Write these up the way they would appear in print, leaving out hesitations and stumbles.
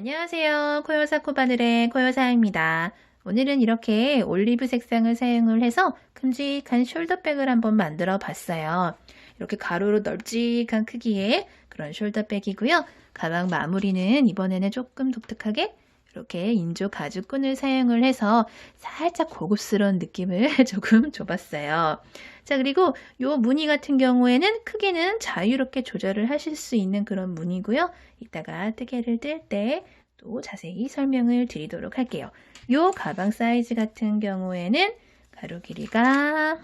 안녕하세요. 코요사 코바늘의 코요사입니다. 오늘은 이렇게 올리브 색상을 사용을 해서 큼직한 숄더백을 한번 만들어 봤어요. 이렇게 가로로 널찍한 크기의 그런 숄더백이고요. 가방 마무리는 이번에는 조금 독특하게 이렇게 인조 가죽끈을 사용을 해서 살짝 고급스러운 느낌을 조금 줘봤어요. 자, 그리고 이 무늬 같은 경우에는 크기는 자유롭게 조절을 하실 수 있는 그런 무늬고요. 이따가 뜨개를 뜰 때 또 자세히 설명을 드리도록 할게요. 이 가방 사이즈 같은 경우에는 가로 길이가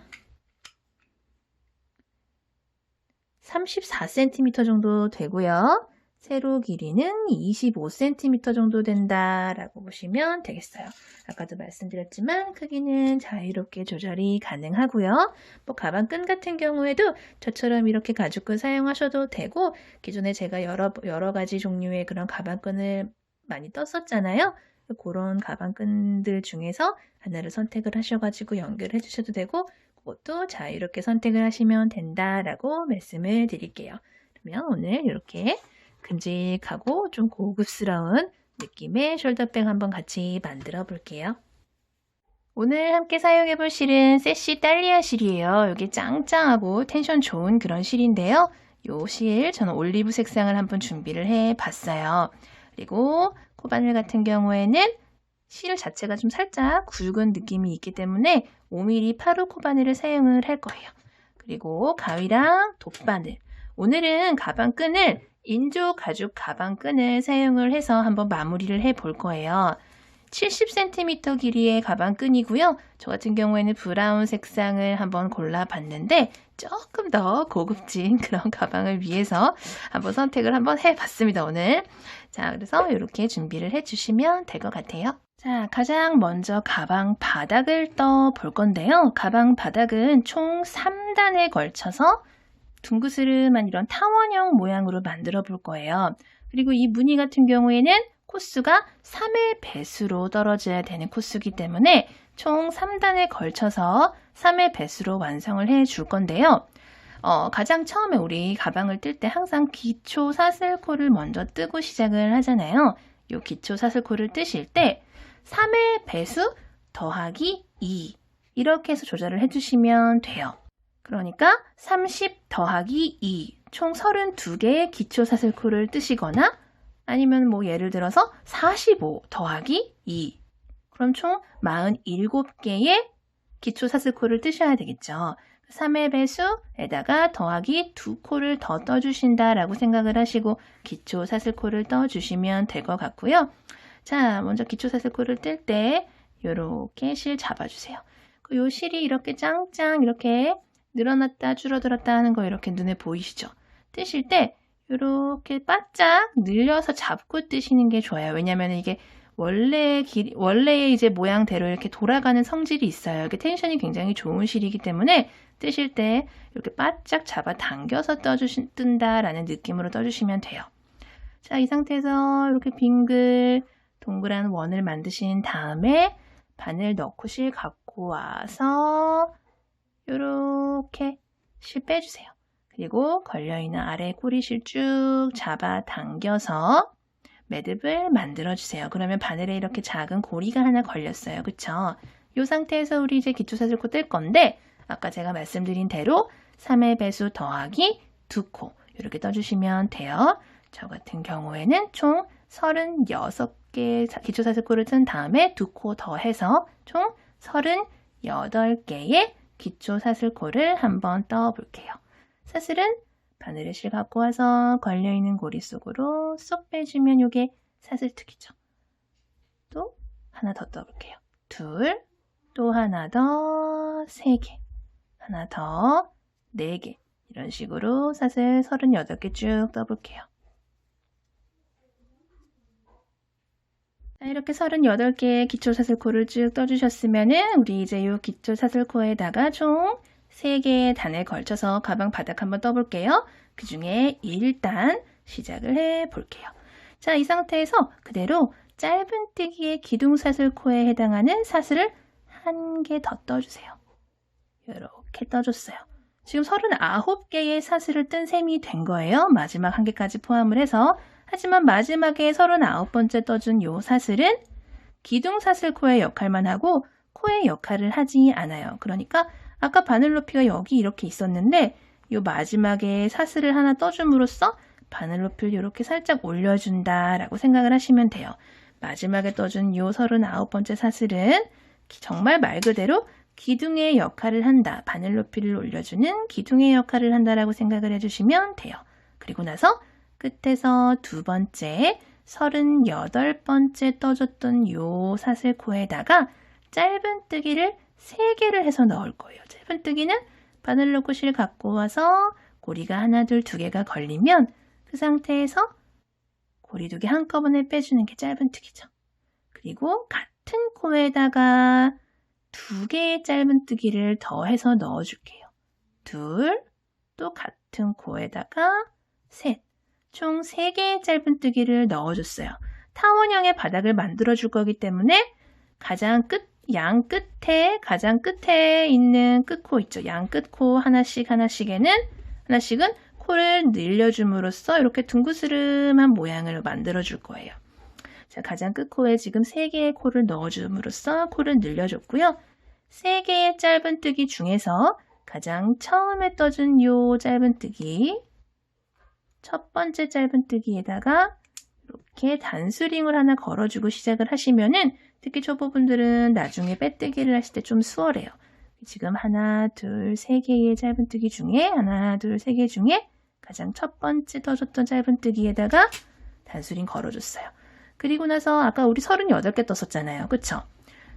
34cm 정도 되고요. 세로 길이는 25cm 정도 된다라고 보시면 되겠어요. 아까도 말씀드렸지만 크기는 자유롭게 조절이 가능하고요. 가방 끈 같은 경우에도 저처럼 이렇게 가죽끈 사용하셔도 되고, 기존에 제가 여러 가지 종류의 그런 가방 끈을 많이 떴었잖아요. 그런 가방 끈들 중에서 하나를 선택을 하셔가지고 연결해 주셔도 되고, 그것도 자유롭게 선택을 하시면 된다라고 말씀을 드릴게요. 그러면 오늘 이렇게 큼직하고 좀 고급스러운 느낌의 숄더백 한번 같이 만들어 볼게요. 오늘 함께 사용해 볼 실은 세시 딸리아 실이에요. 이게 짱짱하고 텐션 좋은 그런 실인데요. 이 실 저는 올리브 색상을 한번 준비를 해 봤어요. 그리고 코바늘 같은 경우에는 실 자체가 좀 살짝 굵은 느낌이 있기 때문에 5mm 8호 코바늘을 사용을 할 거예요. 그리고 가위랑 돗바늘. 오늘은 가방 끈을 인조 가죽 가방 끈을 사용을 해서 한번 마무리를 해 볼 거예요. 70cm 길이의 가방 끈이고요. 저 같은 경우에는 브라운 색상을 한번 골라봤는데 조금 더 고급진 그런 가방을 위해서 한번 선택을 한번 해봤습니다, 오늘. 자, 그래서 이렇게 준비를 해주시면 될 것 같아요. 자, 가장 먼저 가방 바닥을 떠 볼 건데요. 가방 바닥은 총 3단에 걸쳐서 둥그스름한 이런 타원형 모양으로 만들어 볼 거예요. 그리고 이 무늬 같은 경우에는 코수가 3의 배수로 떨어져야 되는 코수이기 때문에 총 3단에 걸쳐서 3의 배수로 완성을 해 줄 건데요. 가장 처음에 우리 가방을 뜰 때 항상 기초 사슬코를 먼저 뜨고 시작을 하잖아요. 이 기초 사슬코를 뜨실 때 3의 배수 더하기 2 이렇게 해서 조절을 해주시면 돼요. 그러니까 30 더하기 2 총 32개의 기초 사슬코를 뜨시거나 아니면 예를 들어서 45 더하기 2 그럼 총 47개의 기초 사슬코를 뜨셔야 되겠죠. 3의 배수에다가 더하기 2코를 더 떠주신다라고 생각을 하시고 기초 사슬코를 떠주시면 될 것 같고요. 자, 먼저 기초 사슬코를 뜰 때 이렇게 실 잡아주세요. 이 실이 이렇게 짱짱 이렇게 늘어났다 줄어들었다 하는 거 이렇게 눈에 보이시죠? 뜨실 때 이렇게 바짝 늘려서 잡고 뜨시는 게 좋아요. 왜냐면 이게 원래의 이제 모양대로 이렇게 돌아가는 성질이 있어요. 이게 텐션이 굉장히 좋은 실이기 때문에 뜨실 때 이렇게 바짝 잡아 당겨서 뜬다라는 느낌으로 떠주시면 돼요. 자, 이 상태에서 이렇게 빙글 동그란 원을 만드신 다음에 바늘 넣고 실 갖고 와서 이렇게 실 빼주세요. 그리고 걸려있는 아래 꼬리실 쭉 잡아 당겨서 매듭을 만들어주세요. 그러면 바늘에 이렇게 작은 고리가 하나 걸렸어요. 그쵸? 이 상태에서 우리 이제 기초사슬코 뜰 건데 아까 제가 말씀드린 대로 3의 배수 더하기 2코 이렇게 떠주시면 돼요. 저 같은 경우에는 총 36개 기초사슬코를 뜬 다음에 2코 더해서 총 38개의 기초사슬코를 한번 떠 볼게요. 사슬은 바늘에 실 갖고 와서 걸려있는 고리 속으로 쏙 빼주면 이게 사슬특이죠. 또 하나 더 떠볼게요. 둘, 또 하나 더, 3개, 하나 더, 4개 이런 식으로 사슬 38개 쭉 떠볼게요. 자, 이렇게 38개의 기초사슬코를 쭉 떠주셨으면은 우리 이제 이 기초사슬코에다가 총 3개의 단에 걸쳐서 가방 바닥 한번 떠볼게요. 그 중에 1단 시작을 해볼게요. 자, 이 상태에서 그대로 짧은뜨기의 기둥사슬코에 해당하는 사슬을 한 개 더 떠주세요. 이렇게 떠줬어요. 지금 39개의 사슬을 뜬 셈이 된 거예요. 마지막 한 개까지 포함을 해서 하지만 마지막에 39번째 떠준 요 사슬은 기둥사슬코의 역할만 하고 코의 역할을 하지 않아요. 그러니까 아까 바늘 높이가 여기 이렇게 있었는데 요 마지막에 사슬을 하나 떠줌으로써 바늘 높이를 이렇게 살짝 올려준다라고 생각을 하시면 돼요. 마지막에 떠준 요 39번째 사슬은 정말 말 그대로 기둥의 역할을 한다. 바늘 높이를 올려주는 기둥의 역할을 한다라고 생각을 해주시면 돼요. 그리고 나서 끝에서 두 번째 38번째 떠줬던 요 사슬코에다가 짧은뜨기를 3개를 해서 넣을 거예요. 짧은뜨기는 바늘로굿을 갖고 와서 고리가 하나, 둘, 2개가 걸리면 그 상태에서 고리 2개 한꺼번에 빼주는 게 짧은뜨기죠. 그리고 같은 코에다가 2개의 짧은뜨기를 더해서 넣어줄게요. 2, 또 같은 코에다가 3, 총 3개의 짧은뜨기를 넣어줬어요. 타원형의 바닥을 만들어줄 거기 때문에 양 끝에, 가장 끝에 있는 끝코 있죠. 양 끝코 하나씩은 코를 늘려줌으로써 이렇게 둥그스름한 모양을 만들어줄 거예요. 자, 가장 끝코에 지금 3개의 코를 넣어줌으로써 코를 늘려줬고요. 3개의 짧은뜨기 중에서 가장 처음에 떠준 요 짧은뜨기, 첫 번째 짧은뜨기에다가 이렇게 단수링을 하나 걸어주고 시작을 하시면은 특히 초보분들은 나중에 빼뜨기를 하실 때 좀 수월해요. 지금 하나, 둘, 3개의 짧은뜨기 중에 하나, 둘, 3개 중에 가장 첫 번째 떠줬던 짧은뜨기에다가 단수링 걸어줬어요. 그리고 나서 아까 우리 38개 떴었잖아요. 그쵸?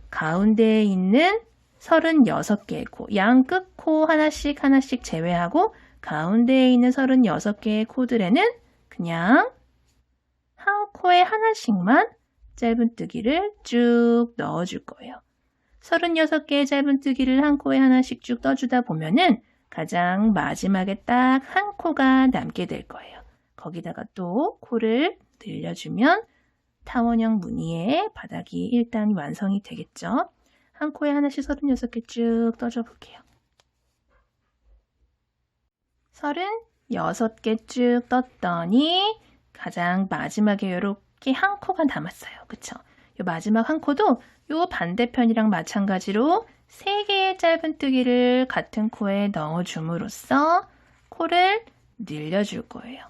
가운데에 있는 36개의 코, 양 끝코 하나씩 제외하고 가운데에 있는 36개의 코들에는 그냥 한 코에 하나씩만 짧은뜨기를 쭉 넣어줄 거예요. 36개의 짧은뜨기를 한 코에 하나씩 쭉 떠주다 보면은 가장 마지막에 딱 한 코가 남게 될 거예요. 거기다가 또 코를 늘려주면 타원형 무늬의 바닥이 일단 완성이 되겠죠. 한 코에 하나씩 36개 쭉 떠줘 볼게요. 36개 쭉 떴더니 가장 마지막에 이렇게 한 코가 남았어요. 그쵸? 요 마지막 한 코도 요 반대편이랑 마찬가지로 3개의 짧은뜨기를 같은 코에 넣어줌으로써 코를 늘려줄 거예요.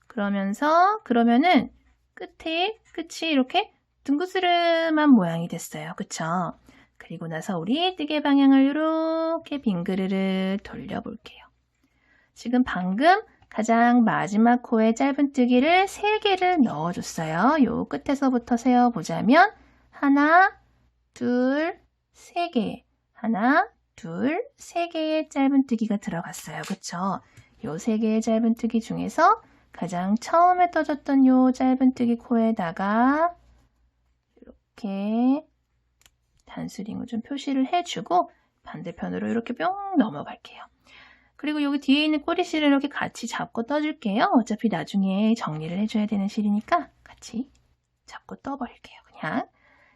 그러면은 끝이 이렇게 둥그스름한 모양이 됐어요. 그쵸? 그리고 나서 우리 뜨개 방향을 이렇게 빙그르르 돌려볼게요. 지금 방금 가장 마지막 코에 짧은뜨기를 3개를 넣어줬어요. 요 끝에서부터 세어보자면 하나, 둘, 3개, 하나, 둘, 3개의 짧은뜨기가 들어갔어요. 그쵸? 요 3개의 짧은뜨기 중에서 가장 처음에 떠줬던 요 짧은뜨기 코에다가 이렇게 단수링을 좀 표시를 해주고 반대편으로 이렇게 뿅 넘어갈게요. 그리고 여기 뒤에 있는 꼬리실을 이렇게 같이 잡고 떠줄게요. 어차피 나중에 정리를 해줘야 되는 실이니까 같이 잡고 떠버릴게요. 그냥.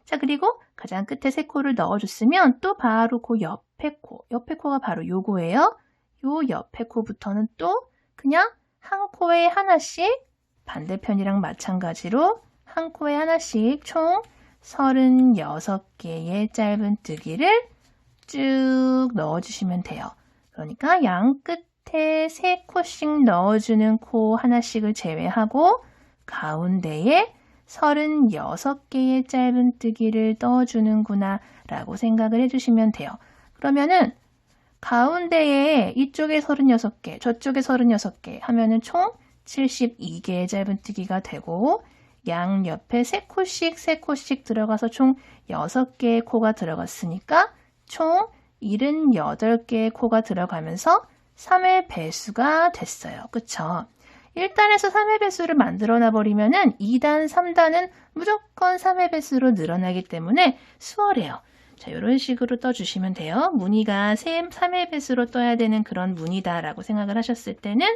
자, 그리고 가장 끝에 3코를 넣어줬으면 또 바로 그 옆에 코가 바로 요거예요. 요 옆에 코부터는 또 그냥 한 코에 하나씩 반대편이랑 마찬가지로 한 코에 하나씩 총 36개의 짧은뜨기를 쭉 넣어주시면 돼요. 그러니까 양 끝에 3코씩 넣어주는 코 하나씩을 제외하고 가운데에 36개의 짧은뜨기를 넣어주는구나 라고 생각을 해주시면 돼요. 그러면은 가운데에 이쪽에 36개, 저쪽에 36개 하면은 총 72개의 짧은뜨기가 되고 양 옆에 3코씩 들어가서 총 6개의 코가 들어갔으니까 총 78개의 코가 들어가면서 3의 배수가 됐어요. 그쵸? 1단에서 3의 배수를 만들어 놔버리면은 2단, 3단은 무조건 3의 배수로 늘어나기 때문에 수월해요. 자, 이런 식으로 떠주시면 돼요. 무늬가 3의 배수로 떠야 되는 그런 무늬다라고 생각을 하셨을 때는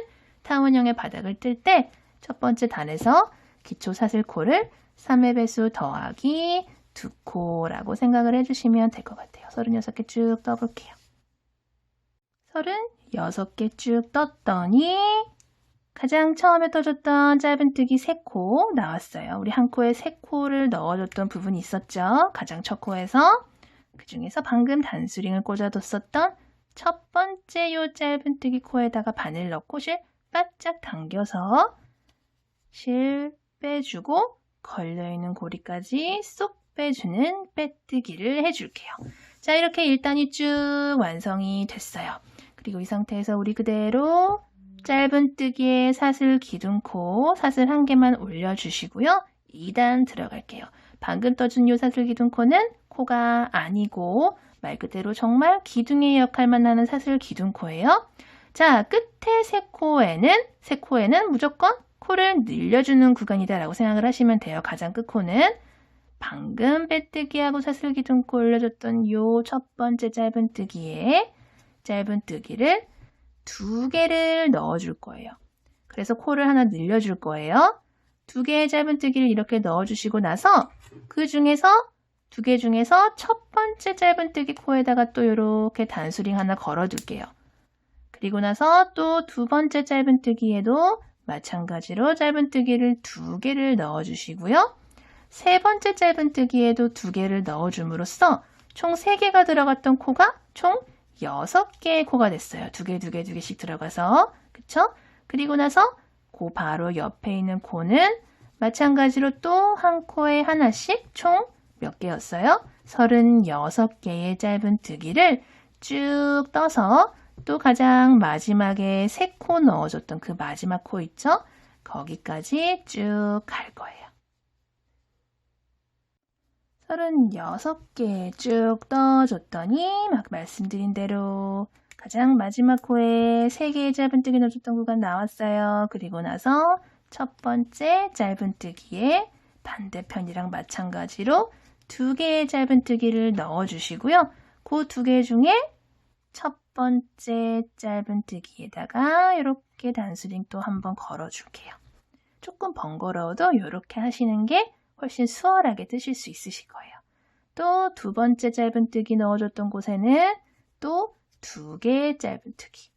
타원형의 바닥을 뜰 때 첫 번째 단에서 기초 사슬코를 3의 배수 더하기 2코라고 생각을 해주시면 될 것 같아요. 36개 쭉 떠볼게요. 36개 쭉 떴더니 가장 처음에 떠줬던 짧은뜨기 3코 나왔어요. 우리 한 코에 3코를 넣어줬던 부분이 있었죠. 가장 첫 코에서. 그 중에서 방금 단수링을 꽂아뒀었던 첫 번째 요 짧은뜨기 코에다가 바늘 넣고 실 바짝 당겨서 실 빼주고 걸려있는 고리까지 쏙 빼주는 빼뜨기를 해줄게요. 자, 이렇게 1단이 쭉 완성이 됐어요. 그리고 이 상태에서 우리 그대로 짧은뜨기에 사슬 기둥코 사슬 한 개만 올려주시고요. 2단 들어갈게요. 방금 떠준 요 사슬 기둥코는 코가 아니고 말 그대로 정말 기둥의 역할만 하는 사슬 기둥코예요. 자, 끝에 세 코에는 무조건 코를 늘려주는 구간이다라고 생각을 하시면 돼요. 가장 끝 코는 방금 빼뜨기하고 사슬 기둥코 올려줬던 요 첫 번째 짧은뜨기에 짧은뜨기를 2개를 넣어줄 거예요. 그래서 코를 하나 늘려줄 거예요. 2개의 짧은뜨기를 이렇게 넣어주시고 나서 그 중에서 2개 중에서 첫 번째 짧은뜨기 코에다가 또 이렇게 단수링 하나 걸어둘게요. 그리고 나서 또 2번째 짧은뜨기에도 마찬가지로 짧은뜨기를 2개를 넣어주시고요. 3번째 짧은뜨기에도 2개를 넣어줌으로써 총 3개가 들어갔던 코가 총 6개의 코가 됐어요. 2개씩 들어가서. 그쵸? 그리고 나서 그 바로 옆에 있는 코는 마찬가지로 또 한 코에 하나씩 총 몇 개였어요? 36개의 짧은뜨기를 쭉 떠서 또 가장 마지막에 3코 넣어줬던 그 마지막 코 있죠? 거기까지 쭉 갈 거예요. 36개 쭉 떠줬더니 막 말씀드린 대로 가장 마지막 코에 3개의 짧은뜨기 넣어줬던 구간 나왔어요. 그리고 나서 첫 번째 짧은뜨기에 반대편이랑 마찬가지로 2개의 짧은뜨기를 넣어주시고요. 그 2개 중에 첫 번째 짧은뜨기에다가 이렇게 단수링 또 한번 걸어줄게요. 조금 번거로워도 이렇게 하시는 게 훨씬 수월하게 뜨실 수 있으실 거예요. 또 2번째 짧은뜨기 넣어줬던 곳에는 또 2개의 짧은뜨기.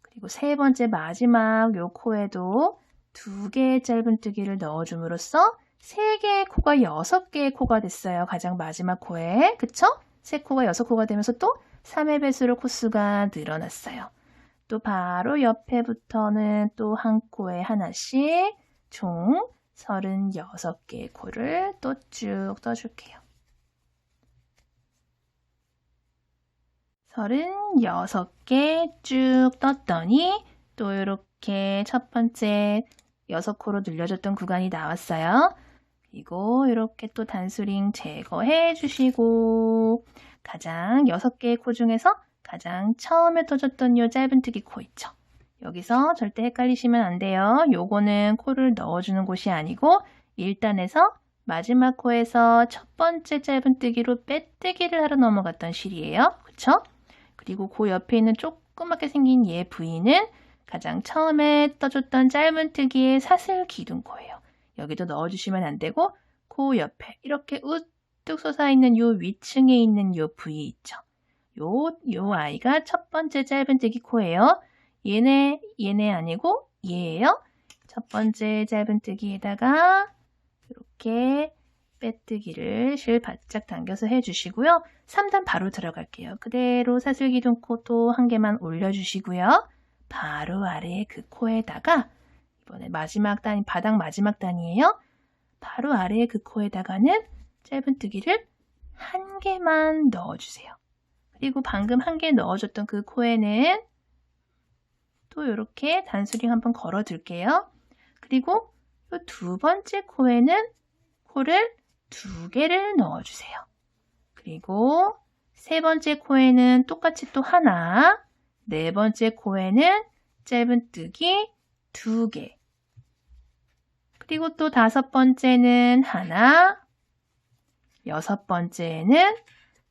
그리고 3번째 마지막 요 코에도 2개의 짧은뜨기를 넣어줌으로써 3개의 코가 6개의 코가 됐어요. 가장 마지막 코에. 그쵸? 3코가 6코가 되면서 또 3의 배수로 코수가 늘어났어요. 또 바로 옆에부터는 또 한 코에 하나씩 총 36개의 코를 또 쭉 떠줄게요. 36개 쭉 떴더니 또 이렇게 첫 번째 6코로 늘려줬던 구간이 나왔어요. 그리고 이렇게 또 단수링 제거해 주시고 가장 6개의 코 중에서 가장 처음에 떠줬던 요 짧은뜨기 코 있죠. 여기서 절대 헷갈리시면 안 돼요. 요거는 코를 넣어주는 곳이 아니고 1단에서 마지막 코에서 첫 번째 짧은뜨기로 빼뜨기를 하러 넘어갔던 실이에요. 그쵸? 그리고 그 옆에 있는 조그맣게 생긴 얘 부위는 가장 처음에 떠줬던 짧은뜨기의 사슬 기둥코예요. 여기도 넣어주시면 안 되고 그 옆에 이렇게 우뚝 솟아있는 요 위층에 있는 요 부위 있죠. 요 아이가 첫 번째 짧은뜨기 코예요. 얘네 아니고 얘예요. 첫 번째 짧은뜨기에다가 이렇게 빼뜨기를 실 바짝 당겨서 해주시고요. 3단 바로 들어갈게요. 그대로 사슬기둥코 또 한 개만 올려주시고요. 바로 아래에 그 코에다가 이번에 마지막 단이 바닥 마지막 단이에요. 바로 아래에 그 코에다가는 짧은뜨기를 한 개만 넣어주세요. 그리고 방금 한 개 넣어줬던 그 코에는 또 이렇게 단수링 한번 걸어둘게요. 그리고 이 2번째 코에는 코를 2개를 넣어주세요. 그리고 3번째 코에는 똑같이 또 하나, 4번째 코에는 짧은뜨기 2개, 그리고 또 5번째는 하나, 6번째에는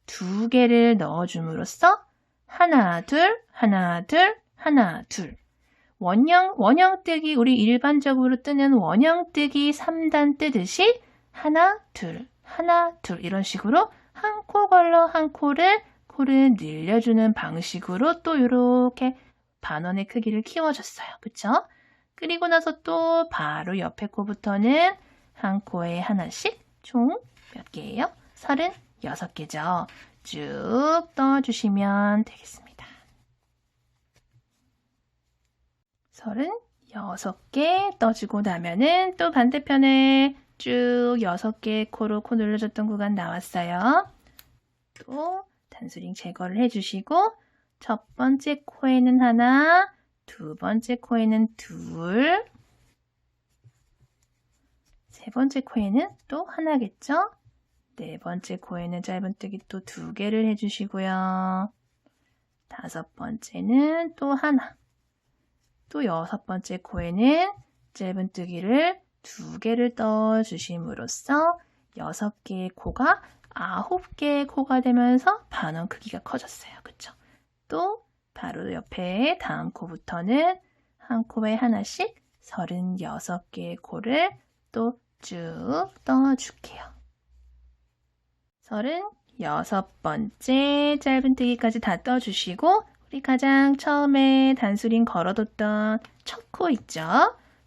2개를 넣어줌으로써 하나, 둘, 하나, 둘, 하나, 둘. 원형뜨기, 우리 일반적으로 뜨는 원형뜨기 3단 뜨듯이 하나, 둘, 이런 식으로 한 코 걸러 한 코를 늘려주는 방식으로 또 이렇게 반원의 크기를 키워줬어요. 그쵸? 그리고 나서 또 바로 옆에 코부터는 한 코에 하나씩 총 몇 개예요? 36개죠. 쭉 떠주시면 되겠습니다. 36개 떠주고 나면은 또 반대편에 쭉 6개의 코로 코 눌러줬던 구간 나왔어요. 또 단수링 제거를 해주시고 첫 번째 코에는 하나, 두 번째 코에는 둘, 세 번째 코에는 또 하나겠죠? 네 번째 코에는 짧은뜨기 또 2개를 해주시고요. 다섯 번째는 또 하나, 또 여섯 번째 코에는 짧은뜨기를 2개를 떠주심으로써 6개의 코가 9개의 코가 되면서 반원 크기가 커졌어요. 그쵸? 또 바로 옆에 다음 코부터는 한 코에 하나씩 36개의 코를 또 쭉 떠줄게요. 36번째 짧은뜨기까지 다 떠주시고 우리 가장 처음에 단수링 걸어뒀던 첫 코 있죠?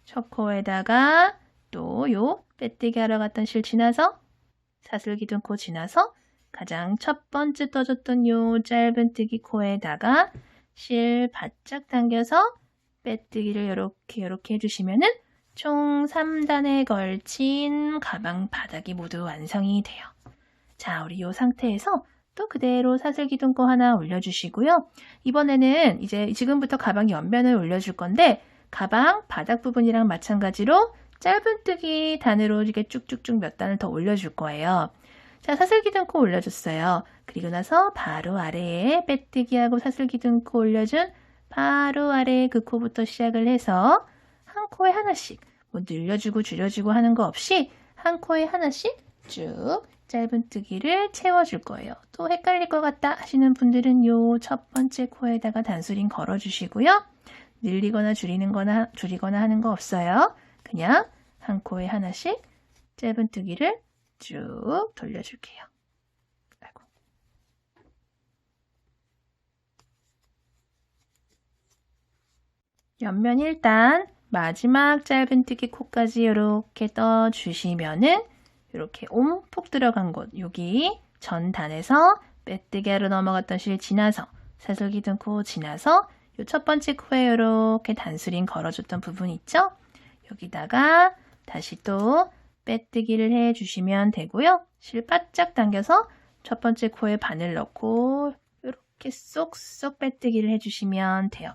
첫 코에다가 또 요 빼뜨기 하러 갔던 실 지나서 사슬기둥 코 지나서 가장 첫 번째 떠줬던 요 짧은뜨기 코에다가 실 바짝 당겨서 빼뜨기를 이렇게 해주시면은 총 3단에 걸친 가방 바닥이 모두 완성이 돼요. 자, 우리 이 상태에서 또 그대로 사슬기둥 코 하나 올려주시고요. 이번에는 이제 지금부터 가방 옆면을 올려줄 건데 가방 바닥 부분이랑 마찬가지로 짧은뜨기 단으로 이렇게 쭉쭉쭉 몇 단을 더 올려줄 거예요. 자, 사슬기둥 코 올려줬어요. 그리고 나서 바로 아래에 빼뜨기하고 사슬기둥 코 올려준 바로 아래에 그 코부터 시작을 해서 한 코에 하나씩 뭐 늘려주고 줄여주고 하는 거 없이 한 코에 하나씩 쭉 짧은뜨기를 채워줄 거예요. 또 헷갈릴 것 같다 하시는 분들은 요 첫 번째 코에다가 단수링 걸어주시고요. 늘리거나 줄이거나 하는 거 없어요. 그냥 한 코에 하나씩 짧은뜨기를 쭉 돌려줄게요. 아이고. 옆면 일단 마지막 짧은뜨기 코까지 이렇게 떠주시면은 이렇게 움푹 들어간 곳, 여기 전 단에서 빼뜨기 하러 넘어갔던 실 지나서 사슬기둥 코 지나서 이 첫 번째 코에 이렇게 단수링 걸어줬던 부분 있죠? 여기다가 다시 또 빼뜨기를 해주시면 되고요. 실 바짝 당겨서 첫 번째 코에 바늘 넣고 이렇게 쏙쏙 빼뜨기를 해주시면 돼요.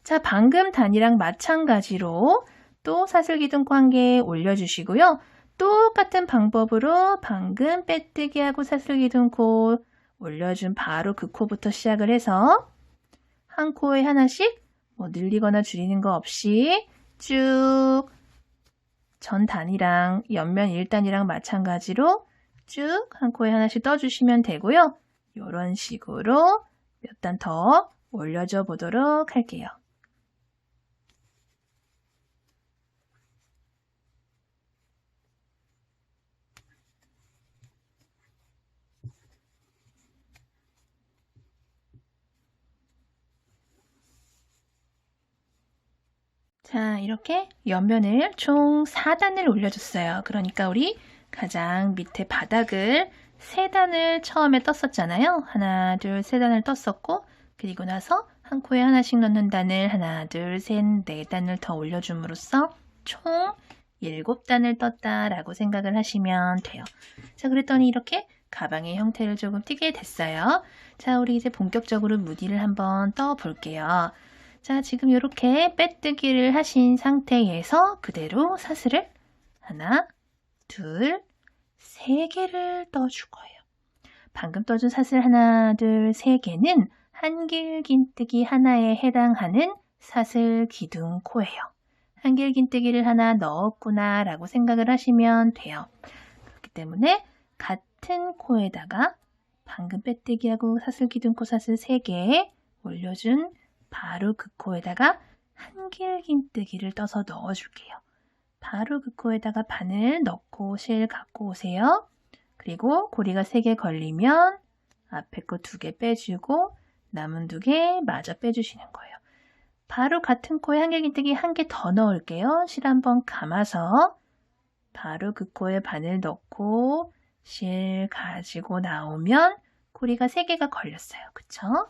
자, 방금 단이랑 마찬가지로 또 사슬기둥 코 한 개 올려주시고요. 똑같은 방법으로 방금 빼뜨기하고 사슬기둥 코 올려준 바로 그 코부터 시작을 해서 한 코에 하나씩 뭐 늘리거나 줄이는 거 없이 쭉 전 단이랑 옆면 1단이랑 마찬가지로 쭉 한 코에 하나씩 떠주시면 되고요. 이런 식으로 몇 단 더 올려줘 보도록 할게요. 자, 이렇게 옆면을 총 4단을 올려줬어요. 그러니까 우리 가장 밑에 바닥을 3단을 처음에 떴었잖아요. 하나, 둘, 3단을 떴었고 그리고 나서 한 코에 하나씩 넣는 단을 하나, 둘, 셋, 4단을 더 올려줌으로써 총 7단을 떴다라고 생각을 하시면 돼요. 자, 그랬더니 이렇게 가방의 형태를 조금 띠게 됐어요. 자, 우리 이제 본격적으로 무늬를 한번 떠볼게요. 자, 지금 이렇게 빼뜨기를 하신 상태에서 그대로 사슬을 하나, 둘, 3개를 떠줄 거예요. 방금 떠준 사슬 하나, 둘, 3개는 한길긴뜨기 하나에 해당하는 사슬 기둥 코예요. 한길긴뜨기를 하나 넣었구나 라고 생각을 하시면 돼요. 그렇기 때문에 같은 코에다가 방금 빼뜨기하고 사슬 기둥 코 사슬 3개 올려준 바로 그 코에다가 한길긴뜨기를 떠서 넣어줄게요. 바로 그 코에다가 바늘 넣고 실 갖고 오세요. 그리고 고리가 3개 걸리면 앞에 거 2개 빼주고 남은 2개 마저 빼주시는 거예요. 바로 같은 코에 한길긴뜨기 한 개 더 넣을게요. 실 한번 감아서 바로 그 코에 바늘 넣고 실 가지고 나오면 고리가 3개가 걸렸어요. 그쵸?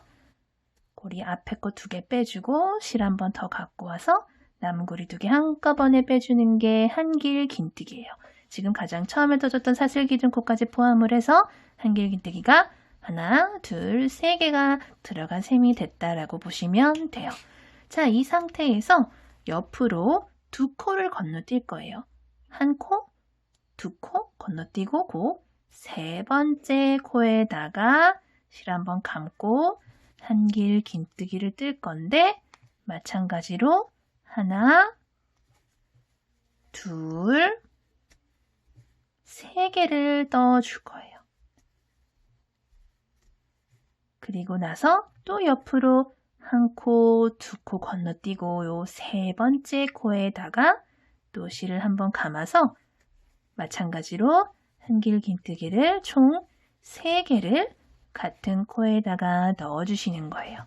고리 앞에 거 2개 빼주고 실 한 번 더 갖고 와서 남은 고리 2개 한꺼번에 빼주는 게 한길긴뜨기예요. 지금 가장 처음에 떠줬던 사슬기둥코까지 포함을 해서 한길긴뜨기가 하나, 둘, 3개가 들어간 셈이 됐다라고 보시면 돼요. 자, 이 상태에서 옆으로 2코를 건너뛸 거예요. 1코, 2코 건너뛰고 그 3번째 코에다가 실 한번 감고 한길긴뜨기를 뜰 건데 마찬가지로 하나, 둘, 3개를 떠줄 거예요. 그리고 나서 또 옆으로 1코, 2코 건너뛰고 요 3번째 코에다가 또 실을 한번 감아서 마찬가지로 한길긴뜨기를 총 3개를 같은 코에다가 넣어주시는 거예요.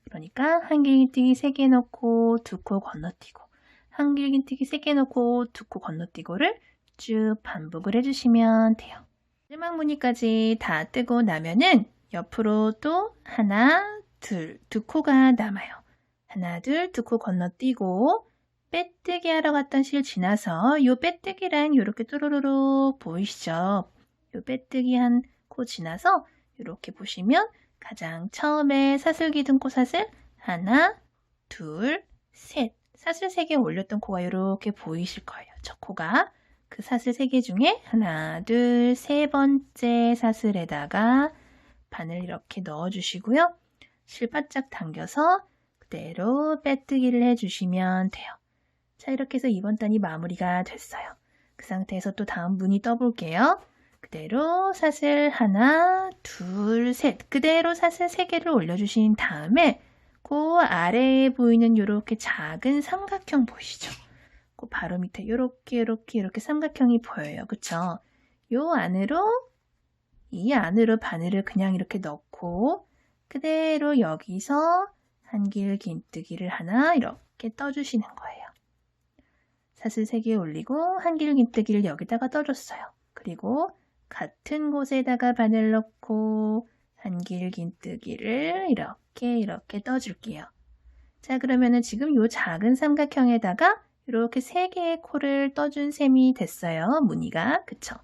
그러니까 한길긴뜨기 3개 넣고 2코 건너뛰고 한길긴뜨기 3개 넣고 2코 건너뛰고를 쭉 반복을 해주시면 돼요. 마지막 무늬까지 다 뜨고 나면은 옆으로 또 하나, 둘, 2코가 남아요. 하나, 둘, 2코 건너뛰고 빼뜨기 하러 갔던 실 지나서 요 빼뜨기 라인 이렇게 뚜루루루 보이시죠? 요 빼뜨기 한 코 지나서 이렇게 보시면 가장 처음에 사슬기둥코 사슬 하나, 둘, 셋 사슬 3개 올렸던 코가 이렇게 보이실 거예요. 저 코가 그 사슬 3개 중에 하나, 둘, 3번째 사슬에다가 바늘 이렇게 넣어주시고요. 실 바짝 당겨서 그대로 빼뜨기를 해주시면 돼요. 자, 이렇게 해서 이번 단이 마무리가 됐어요. 그 상태에서 또 다음 무늬 떠볼게요. 그대로 사슬 하나, 둘, 셋 그대로 사슬 3개를 올려주신 다음에 그 아래에 보이는 이렇게 작은 삼각형 보이시죠? 그 바로 밑에 이렇게 삼각형이 보여요. 그쵸? 요 안으로 이 안으로 바늘을 그냥 이렇게 넣고 그대로 여기서 한길긴뜨기를 하나 이렇게 떠주시는 거예요. 사슬 3개 올리고 한길긴뜨기를 여기다가 떠줬어요. 그리고 같은 곳에다가 바늘 넣고 한길긴뜨기를 이렇게 떠줄게요. 자, 그러면은 지금 요 작은 삼각형에다가 이렇게 3개의 코를 떠준 셈이 됐어요. 무늬가. 그쵸?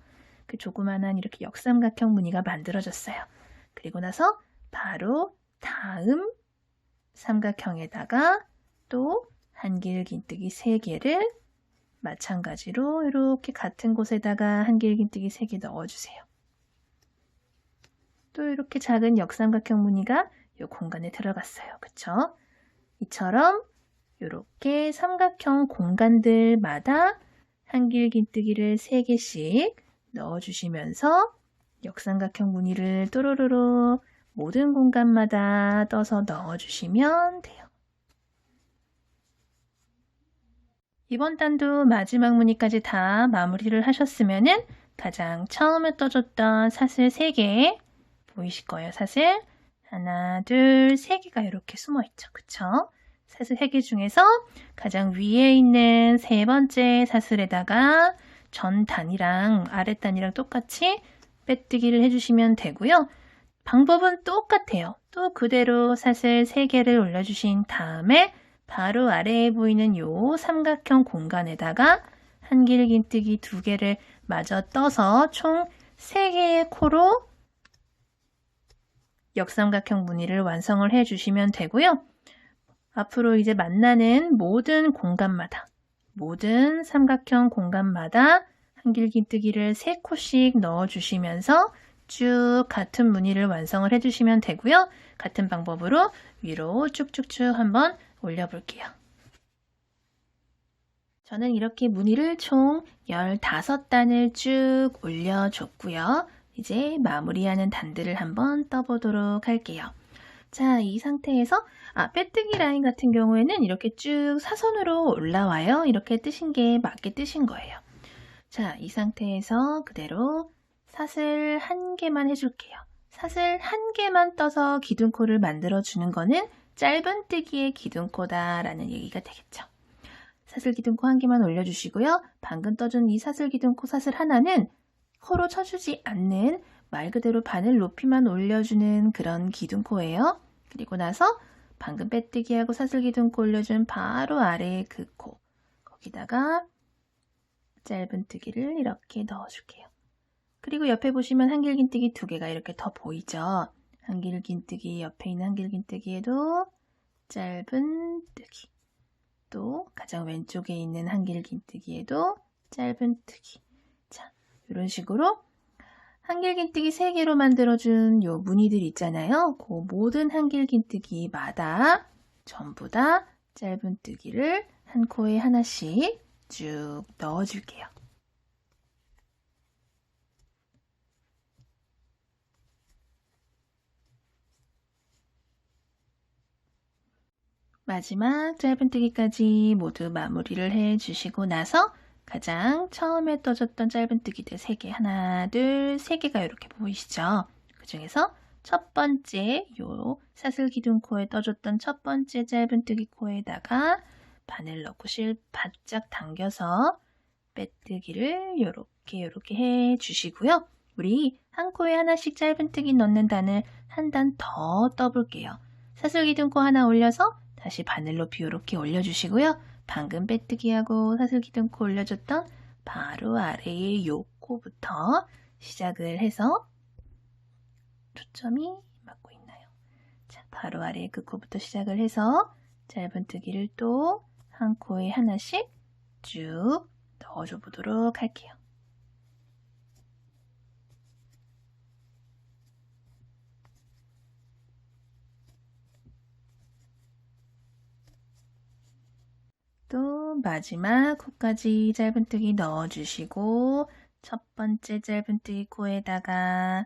그 조그만한 이렇게 역삼각형 무늬가 만들어졌어요. 그리고 나서 바로 다음 삼각형에다가 또 한길긴뜨기 3개를 마찬가지로 이렇게 같은 곳에다가 한길긴뜨기 3개 넣어주세요. 또 이렇게 작은 역삼각형 무늬가 이 공간에 들어갔어요. 그쵸? 이처럼 이렇게 삼각형 공간들마다 한길긴뜨기를 3개씩 넣어주시면서 역삼각형 무늬를 또로로로 모든 공간마다 떠서 넣어주시면 돼요. 이번 단도 마지막 무늬까지 다 마무리를 하셨으면은 가장 처음에 떠줬던 사슬 3개 보이실 거예요. 사슬 하나, 둘, 3개가 이렇게 숨어 있죠. 그쵸? 사슬 3개 중에서 가장 위에 있는 3번째 사슬에다가 전 단이랑 아래 단이랑 똑같이 빼뜨기를 해주시면 되고요. 방법은 똑같아요. 또 그대로 사슬 3개를 올려주신 다음에 바로 아래에 보이는 요 삼각형 공간에다가 한길긴뜨기 2개를 마저 떠서 총 3개의 코로 역삼각형 무늬를 완성을 해주시면 되고요. 앞으로 이제 만나는 모든 공간마다, 모든 삼각형 공간마다 한길긴뜨기를 3코씩 넣어주시면서 쭉 같은 무늬를 완성을 해주시면 되고요. 같은 방법으로 위로 쭉쭉쭉 한번 올려볼게요. 저는 이렇게 무늬를 총 15단을 쭉 올려줬고요. 이제 마무리하는 단들을 한번 떠보도록 할게요. 자, 이 상태에서 빼뜨기 라인 같은 경우에는 이렇게 쭉 사선으로 올라와요. 이렇게 뜨신 게 맞게 뜨신 거예요. 자, 이 상태에서 그대로 사슬 1개만 해줄게요. 사슬 1개만 떠서 기둥코를 만들어주는 거는 짧은뜨기의 기둥코다라는 얘기가 되겠죠. 사슬기둥코 한 개만 올려주시고요. 방금 떠준 이 사슬기둥코 사슬 하나는 코로 쳐주지 않는 말 그대로 바늘 높이만 올려주는 그런 기둥코예요. 그리고 나서 방금 빼뜨기하고 사슬기둥코 올려준 바로 아래의 그 코, 거기다가 짧은뜨기를 이렇게 넣어줄게요. 그리고 옆에 보시면 한길긴뜨기 두 개가 이렇게 더 보이죠? 한길긴뜨기 옆에 있는 한길긴뜨기에도 짧은뜨기, 또 가장 왼쪽에 있는 한길긴뜨기에도 짧은뜨기. 자, 이런 식으로 한길긴뜨기 3개로 만들어준 요 무늬들 있잖아요. 그 모든 한길긴뜨기마다 전부 다 짧은뜨기를 한 코에 하나씩 쭉 넣어줄게요. 마지막 짧은뜨기까지 모두 마무리를 해주시고 나서 가장 처음에 떠줬던 짧은뜨기들 3개, 하나, 둘, 3개가 이렇게 보이시죠? 그 중에서 첫 번째 요 사슬기둥코에 떠줬던 첫 번째 짧은뜨기 코에다가 바늘 넣고 실 바짝 당겨서 빼뜨기를 요렇게 해주시고요. 우리 한 코에 하나씩 짧은뜨기 넣는 단을 한 단 더 떠볼게요. 사슬기둥코 하나 올려서 다시 바늘 높이 이렇게 올려주시고요. 방금 빼뜨기하고 사슬기둥코 올려줬던 바로 아래의 요 코부터 시작을 해서 초점이 맞고 있나요? 자, 바로 아래의 그 코부터 시작을 해서 짧은뜨기를 또 한 코에 하나씩 쭉 넣어줘 보도록 할게요. 또 마지막 코까지 짧은뜨기 넣어주시고 첫 번째 짧은뜨기 코에다가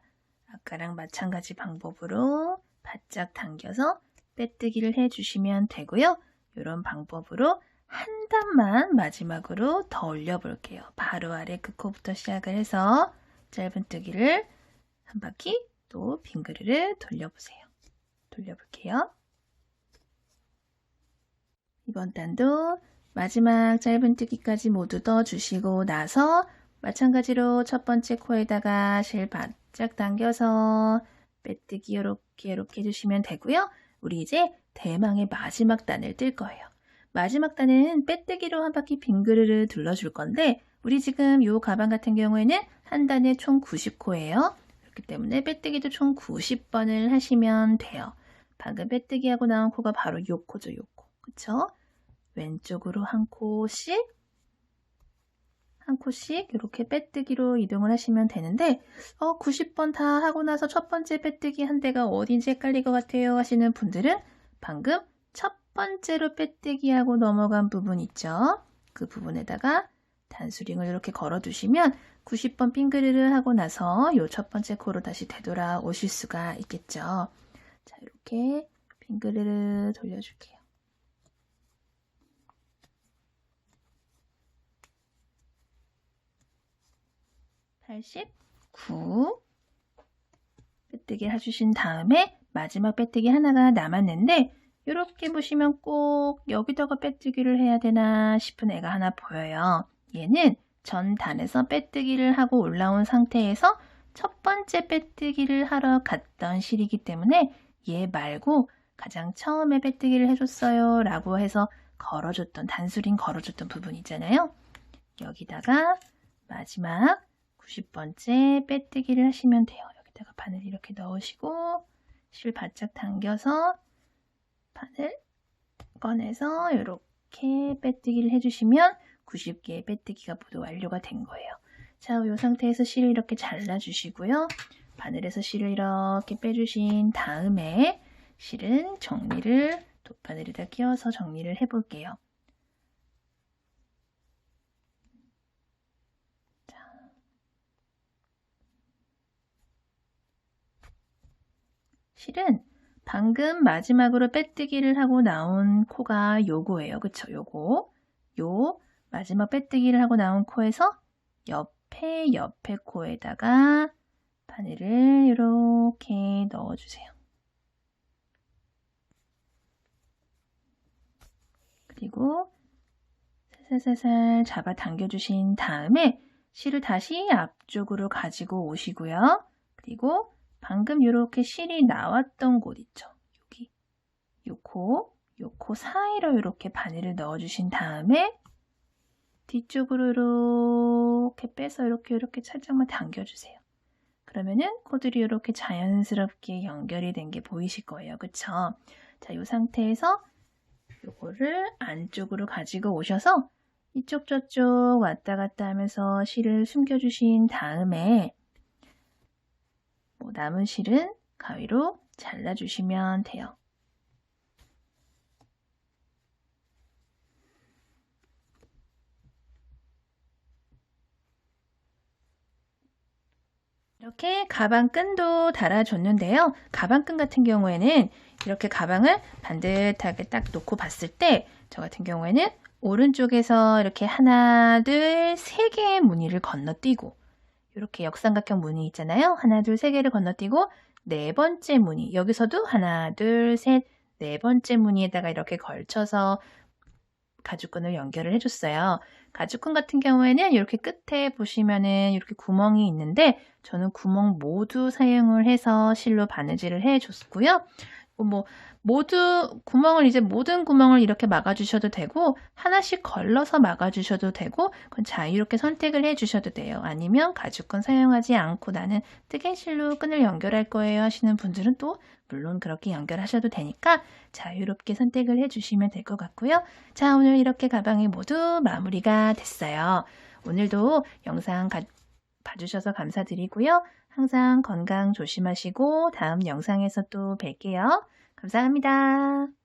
아까랑 마찬가지 방법으로 바짝 당겨서 빼뜨기를 해주시면 되고요. 이런 방법으로 한 단만 마지막으로 더 올려볼게요. 바로 아래 그 코부터 시작을 해서 짧은뜨기를 한 바퀴 또 빙그르르 돌려보세요. 돌려볼게요. 이번 단도 마지막 짧은뜨기까지 모두 떠주시고 나서 마찬가지로 첫 번째 코에다가 실 바짝 당겨서 빼뜨기 이렇게 해주시면 되고요. 우리 이제 대망의 마지막 단을 뜰 거예요. 마지막 단은 빼뜨기로 한 바퀴 빙그르르 둘러줄 건데 우리 지금 이 가방 같은 경우에는 한 단에 총 90코예요. 그렇기 때문에 빼뜨기도 총 90번을 하시면 돼요. 방금 빼뜨기하고 나온 코가 바로 요 코죠, 요 코. 그쵸? 왼쪽으로 한 코씩 이렇게 빼뜨기로 이동을 하시면 되는데 90번 다 하고 나서 첫 번째 빼뜨기 한 대가 어딘지 헷갈릴 것 같아요 하시는 분들은 방금 첫 번째로 빼뜨기하고 넘어간 부분 있죠? 그 부분에다가 단수링을 이렇게 걸어두시면 90번 빙그르르 하고 나서 요 첫 번째 코로 다시 되돌아오실 수가 있겠죠. 자, 이렇게 빙그르르 돌려줄게요. 89 빼뜨기 해주신 다음에 마지막 빼뜨기 하나가 남았는데 이렇게 보시면 꼭 여기다가 빼뜨기를 해야 되나 싶은 애가 하나 보여요. 얘는 전 단에서 빼뜨기를 하고 올라온 상태에서 첫 번째 빼뜨기를 하러 갔던 실이기 때문에 얘 말고 가장 처음에 빼뜨기를 해줬어요 라고 해서 걸어줬던 단수링 걸어줬던 부분 있잖아요. 여기다가 마지막 90번째 빼뜨기를 하시면 돼요. 여기다가 바늘 이렇게 넣으시고 실 바짝 당겨서 바늘 꺼내서 이렇게 빼뜨기를 해주시면 90개의 빼뜨기가 모두 완료가 된 거예요. 자, 이 상태에서 실을 이렇게 잘라주시고요. 바늘에서 실을 이렇게 빼주신 다음에 실은 정리를 돗바늘에다 끼워서 정리를 해볼게요. 실은 방금 마지막으로 빼뜨기를 하고 나온 코가 요거예요. 그쵸? 요거. 요 마지막 빼뜨기를 하고 나온 코에서 옆에 코에다가 바늘을 이렇게 넣어주세요. 그리고 살살살살 잡아 당겨주신 다음에 실을 다시 앞쪽으로 가지고 오시고요. 그리고 방금 이렇게 실이 나왔던 곳 있죠. 여기 요 코 사이로 이렇게 바늘을 넣어주신 다음에 뒤쪽으로 이렇게 빼서 이렇게 살짝만 당겨주세요. 그러면은 코들이 이렇게 자연스럽게 연결이 된 게 보이실 거예요. 그쵸? 자, 이 상태에서 요거를 안쪽으로 가지고 오셔서 이쪽 저쪽 왔다 갔다 하면서 실을 숨겨주신 다음에 남은 실은 가위로 잘라주시면 돼요. 이렇게 가방끈도 달아줬는데요. 가방끈 같은 경우에는 이렇게 가방을 반듯하게 딱 놓고 봤을 때 저 같은 경우에는 오른쪽에서 이렇게 하나, 둘, 세 개의 무늬를 건너뛰고 이렇게 역삼각형 무늬 있잖아요. 하나, 둘, 세 개를 건너뛰고 네 번째 무늬, 여기서도 하나, 둘, 셋, 네 번째 무늬에다가 이렇게 걸쳐서 가죽끈을 연결을 해줬어요. 가죽끈 같은 경우에는 이렇게 끝에 보시면은 이렇게 구멍이 있는데 저는 구멍 모두 사용을 해서 실로 바느질을 해줬고요. 모든 구멍을 이렇게 막아주셔도 되고 하나씩 걸러서 막아주셔도 되고 그건 자유롭게 선택을 해주셔도 돼요. 아니면 가죽끈 사용하지 않고 나는 뜨개실로 끈을 연결할 거예요 하시는 분들은 또 물론 그렇게 연결하셔도 되니까 자유롭게 선택을 해주시면 될 것 같고요. 자, 오늘 이렇게 가방이 모두 마무리가 됐어요. 오늘도 영상 봐주셔서 감사드리고요. 항상 건강 조심하시고 다음 영상에서 또 뵐게요. 감사합니다.